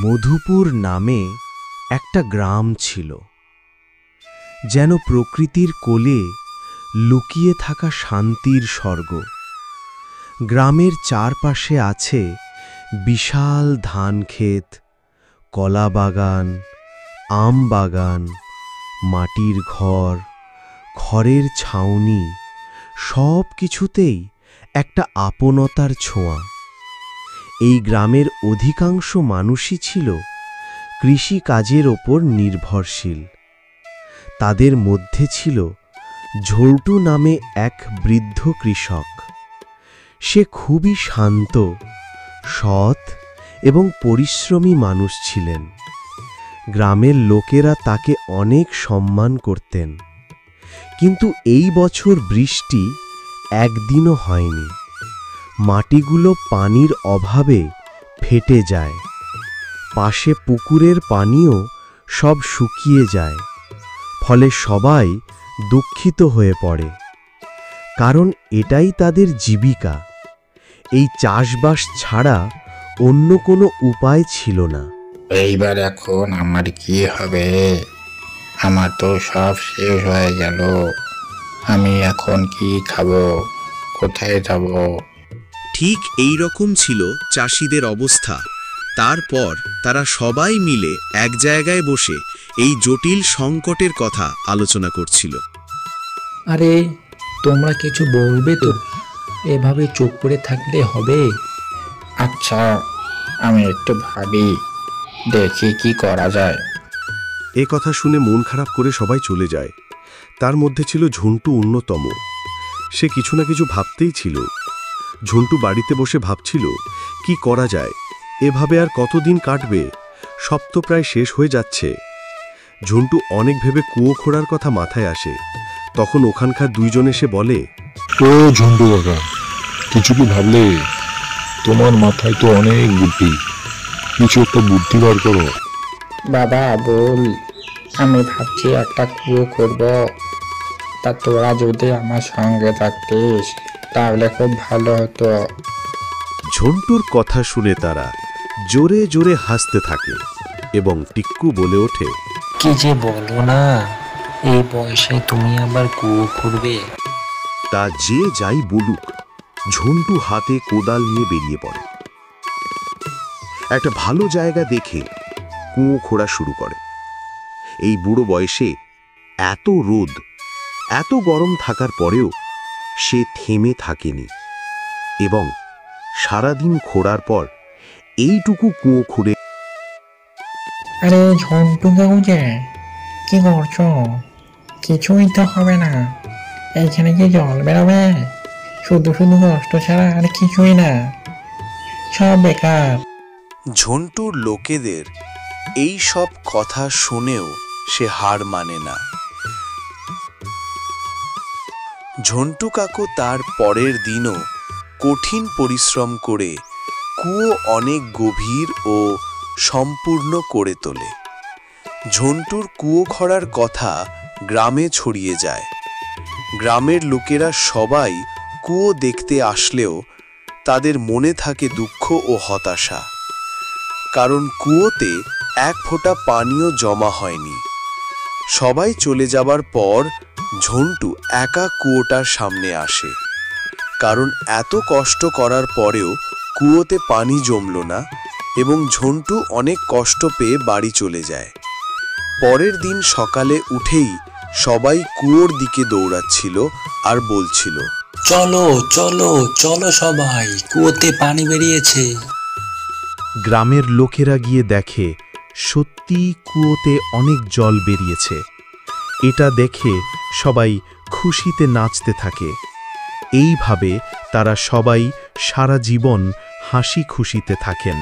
মধুপুর নামে একটা গ্রাম ছিল, যেন প্রকৃতির কোলে লুকিয়ে থাকা শান্তির স্বর্গ। গ্রামের চারপাশে আছে বিশাল ধানক্ষেত, কলা বাগান, আম বাগান, মাটির ঘর, খড়ের ছাউনি, সব কিছুতেই একটা আপনতার ছোঁয়া। এই গ্রামের অধিকাংশ মানুষই ছিল কৃষিকাজের ওপর নির্ভরশীল। তাদের মধ্যে ছিল ঝন্টু নামে এক বৃদ্ধ কৃষক। সে খুবই শান্ত, সৎ এবং পরিশ্রমী মানুষ ছিলেন। গ্রামের লোকেরা তাকে অনেক সম্মান করতেন। কিন্তু এই বছর বৃষ্টি একদিনও হয়নি। মাটিগুলো পানির অভাবে ফেটে যায়। পাশে পুকুরের পানিও সব শুকিয়ে যায়। ফলে সবাই দুঃখিত হয়ে পড়ে, কারণ এটাই তাদের জীবিকা। এই চাষবাস ছাড়া অন্য কোনো উপায় ছিল না। এইবার এখন আমার কি হবে? আমার তো সব শেষ হয়ে গেল। আমি এখন কি খাবো? কোথায় যাব? ঠিক এই রকম ছিল চাষিদের অবস্থা। তারপর তারা সবাই মিলে এক জায়গায় বসে এই জটিল সংকটের কথা আলোচনা করছিল। আরে, তোমরা কিছু বলবে তো? এভাবে চুপ করে থাকলে হবে? আচ্ছা, আমি একটু ভাবি, দেখি কি করা যায়। এ কথা শুনে মন খারাপ করে সবাই চলে যায়। তার মধ্যে ছিল ঝন্টু অন্যতম। সে কিছু না কিছু ভাবতেই ছিল। ঝন্টু বাড়িতে বসে ভাবছিল কি করা যায়, এভাবে আর কতদিন কাটবে, সব তো প্রায় শেষ হয়ে যাচ্ছে। ঝন্টু অনেক ভেবে কুয়ো খোঁড়ার কথা মাথায় আসে। তখন ওখানকার দুইজন এসে বলে, ও ঝন্টু কাকা, কিছু কি ভাবলে? তোমার মাথায় তো অনেক বুদ্ধি, কিছু একটা বুদ্ধি বার করো। বাবা বল, আমি ভাবছি একটা কুয়ো করব। তা তোরা যদি আমার সঙ্গে থাকতিস তাহলে খুব ভালো হতো। ঝন্টুর কথা শুনে তারা জোরে জোরে হাসতে থাকে এবং টিক্কু বলে ওঠে, কি যে বলো না, এই বয়সে তুমি আবার কুয়ো খুঁড়বে? তা যে যাই বলুক, ঝন্টু হাতে কোদাল নিয়ে বেরিয়ে পড়ে। একটা ভালো জায়গা দেখে কুয়ো খোঁড়া শুরু করে। এই বুড়ো বয়সে এত রোদ, এত গরম থাকার পরেও সে থেমে থাকেনি এবং সারাদিন খোঁড়ার পর এইটুকু কুয়ো খুঁড়ে। আরে ঝন্টু কাকু যে, কি করছো? কিছুই তো হবে না। এইখানে কি জল বেরোবে? শুধু শুধু কষ্ট ছাড়া আর কিছুই না, সব বেকার। ঝন্টুর লোকেদের এই সব কথা শুনেও সে হার মানে না। ঝন্টু কাকু তার পরের দিনও কঠিন পরিশ্রম করে কুয়ো অনেক গভীর ও সম্পূর্ণ করে তোলে। ঝন্টুর কুয়ো খোঁড়ার কথা গ্রামে ছড়িয়ে যায়। গ্রামের লোকেরা সবাই কুয়ো দেখতে আসলেও তাদের মনে থাকে দুঃখ ও হতাশা, কারণ কুয়োতে এক ফোঁটা পানিও জমা হয়নি। সবাই চলে যাবার পর ঝন্টু একা কুয়োটার সামনে আসে, কারণ এত কষ্ট করার পরেও কুয়োতে পানি জমল না এবং ঝন্টু অনেক কষ্ট পেয়ে বাড়ি চলে যায়। পরের দিন সকালে উঠেই সবাই কুয়োর দিকে দৌড়াচ্ছিল আর বলছিল, চলো চলো চলো সবাই, কুয়োতে পানি বেরিয়েছে। গ্রামের লোকেরা গিয়ে দেখে সত্যি কুয়োতে অনেক জল বেরিয়েছে। এটা দেখে সবাই খুশিতে নাচতে থাকে। এইভাবে তারা সবাই সারা জীবন হাসি খুশিতে থাকেন।